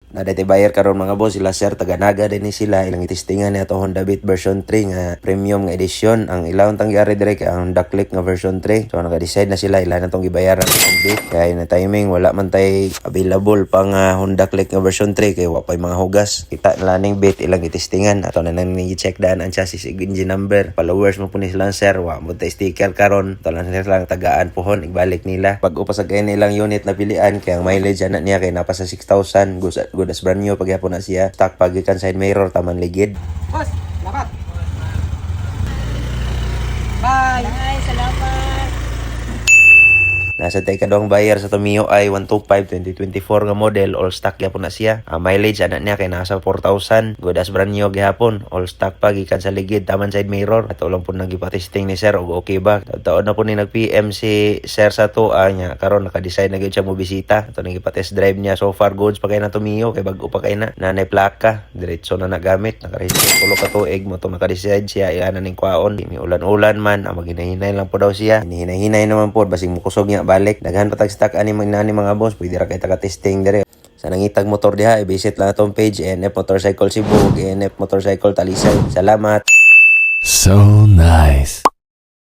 Na dati buyer karon mga boss sila sir taga-Naga din ni sila ilang itistingan ni ato Honda Beat version 3 nga premium nga edition. Ang ilawon tang gyari direk ang Honda Click nga version 3. So naka-decide na sila ilan na tong gibayaran ang Beat. Kaya na timing wala man tay available pang Honda Click nga version 3 kay wa pay mga hugas. Kita na ning Beat ilang itistingan ato na nang i-check daan ang chassis engine number. Followers mo po ni sila sir wa mo tay sticker karon. Ito lang sila tagaan pohon igbalik nila. Pag upa sa kay nilang unit na pilian kay ang mileage ana niya kay napa sa 6,000 good as brand new pagyapon na siya stock pagikan side mirror taman ligid. Boss, dapat. Bye. Bye, salamat. Nasa tay kadong buyer sa Tomio ay 125 2024 nga model all stock gyapon na siya. Ang mileage ana niya kay nasa 4,000 good as brand new gihapon all stock pa gikan sa ligid taman side mirror. Ato lang po nagipatesting ni sir og okay ba. Taon na po ni nag PM si sir sa to nya karon naka-decide na gyud siya mo bisita. Ato nagipatest drive niya so far goods pa kay na Tomio kay bag-o pa kay na nanay plaka diretso na nagamit naka-register tulo ka tuig mo to naka-decide siya iana ning kwaon. Ni ulan-ulan man ang maghinay-hinay lang po daw siya. Hinahinay naman po basig mo kusog niya balik daghan patag stock ani mga boss pwede ra kay taga-testing dire. Sa nangitag motor diha i-visit lang atong page NF Motorcycle Cebu, NF Motorcycle Talisay. Salamat. So nice.